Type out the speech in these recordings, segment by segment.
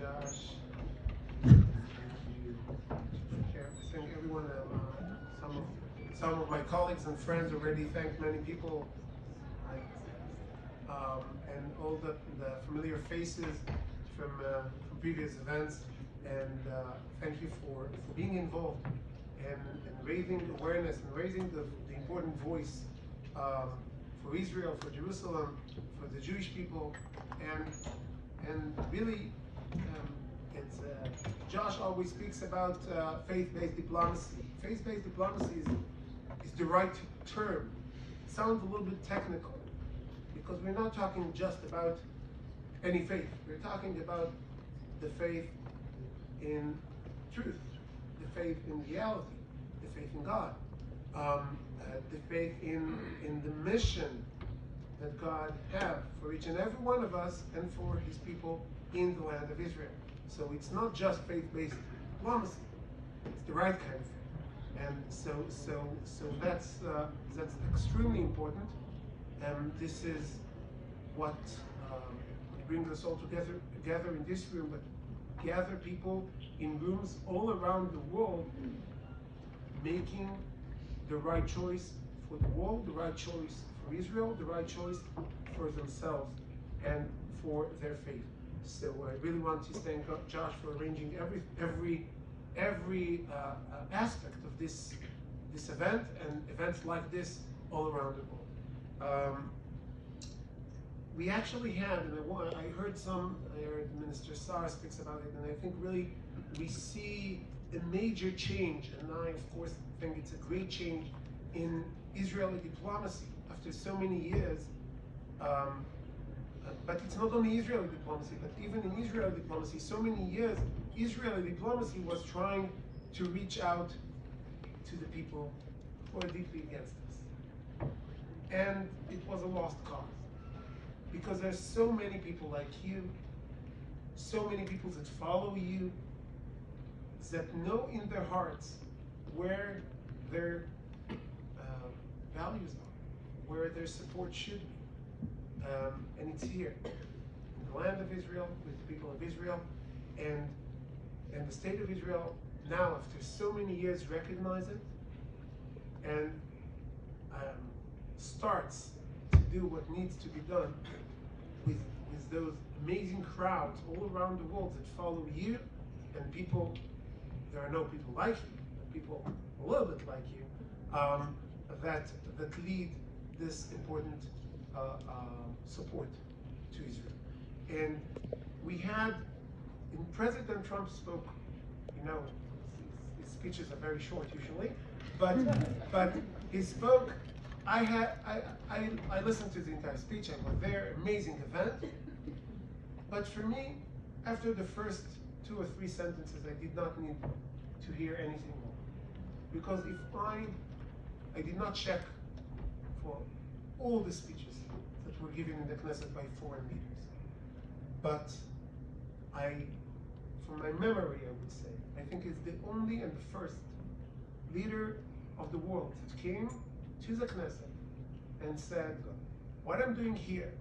Josh. I think everyone, some of my colleagues and friends already thanked many people, and all the familiar faces from previous events. And thank you for being involved and raising awareness and raising the important voice for Israel, for Jerusalem, for the Jewish people, and really, it's Josh always speaks about faith-based diplomacy. Faith-based diplomacy is the right term. It sounds a little bit technical because we're not talking just about any faith. We're talking about the faith in truth, the faith in reality, the faith in God, the faith in the mission that God has for each and every one of us and for His people in the land of Israel. So it's not just faith-based diplomacy; it's the right kind of faith, and so that's extremely important. And this is what brings us all together in this room, but gather people in rooms all around the world, making the right choice for the world, the right choice for Israel, the right choice for themselves and for their faith. So I really want to thank Josh for arranging every aspect of this event and events like this all around the world. We actually had, and I heard Minister Sarr speaks about it, and I think really we see a major change, and I of course think it's a great change in Israeli diplomacy after so many years. But it's not only Israeli diplomacy, but even in Israeli diplomacy, so many years, Israeli diplomacy was trying to reach out to the people who are deeply against us. And it was a lost cause. Because there's so many people like you, so many people that follow you, that know in their hearts where their values are, where their support should be. And it's here, in the land of Israel, with the people of Israel, and the state of Israel now, after so many years, recognize it and starts to do what needs to be done with those amazing crowds all around the world that follow you, and people, there are no people like you, but people a little bit like you, that lead this important support to Israel. And we had, in President Trump spoke, his speeches are very short usually, but he spoke. I listened to the entire speech. I was there, amazing event. But for me, after the first 2 or 3 sentences, I did not need to hear anything more, because if I did not check for all the speeches that were given in the Knesset by foreign leaders. But from my memory, I would say, I think it's the only and the first leader of the world that came to the Knesset and said, what I'm doing here,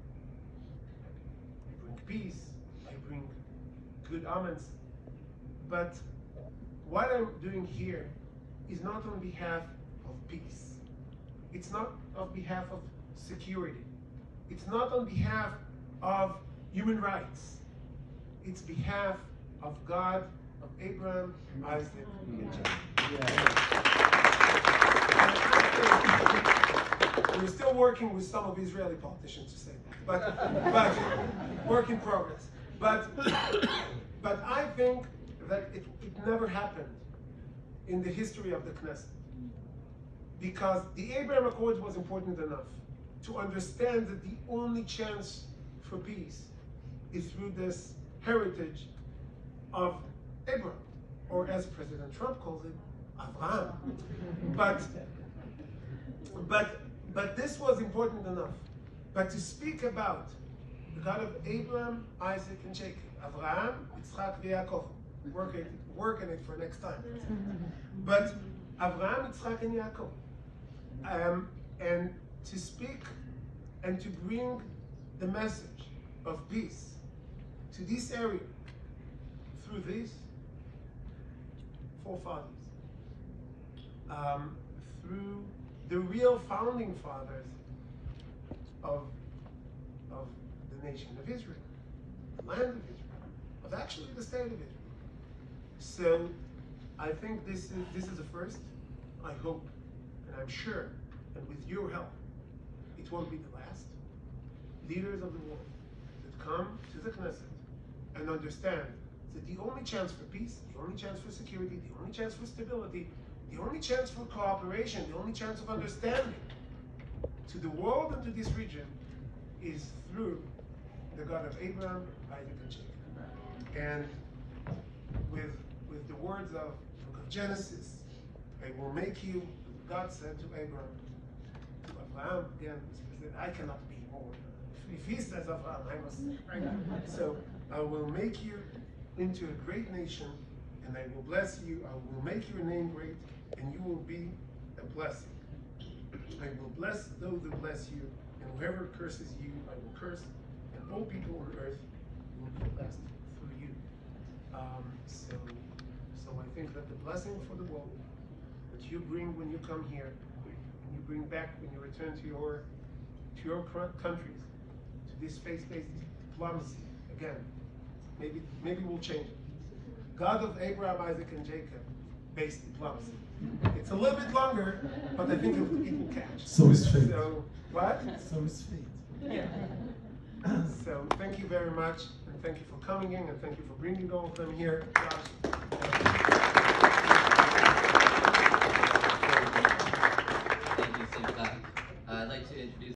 I bring peace, I bring good omens, but what I'm doing here is not on behalf of peace. It's not on behalf of security. It's not on behalf of human rights. It's behalf of God, of Abraham, Isaac, and Jacob. We're still working with some of Israeli politicians to say that, but work in progress. But I think that it never happened in the history of the Knesset, because the Abraham Accords was important enough to understand that the only chance for peace is through this heritage of Abraham, or as President Trump calls it, Avraham. But this was important enough. But to speak about the God of Abraham, Isaac, and Jacob, Avraham, Yitzchak, and Yaakov, work on it for next time. But Avraham, Yitzchak, and Yaakov, and to speak and to bring the message of peace to this area through these forefathers, through the real founding fathers of the nation of Israel, the land of Israel, of actually the state of Israel. So I think this is a first. I hope, and I'm sure, and with your help, it won't be the last. Leaders of the world that come to the Knesset and understand that the only chance for peace, the only chance for security, the only chance for stability, the only chance for cooperation, the only chance of understanding to the world and to this region is through the God of Abraham, Isaac, and Jacob. And with the words of the book of Genesis, I will make you, God said to Abraham, to Abraham, again, I cannot be more. If he says Abraham, I must say, right? So I will make you into a great nation, and I will bless you. I will make your name great, and you will be a blessing. I will bless those who bless you, and whoever curses you, I will curse, and all people on earth will be blessed through you. So I think that the blessing for the world that you bring when you come here, and you bring back when you return to your countries, to this faith-based diplomacy, again, maybe we'll change it. God of Abraham, Isaac, and Jacob, based diplomacy. It's a little bit longer, but I think it will catch. So is faith. So, what? So is faith. Yeah. So, thank you very much, and thank you for coming in, and thank you for bringing all of them here. Josh. Thank you, Simcha. I'd like to introduce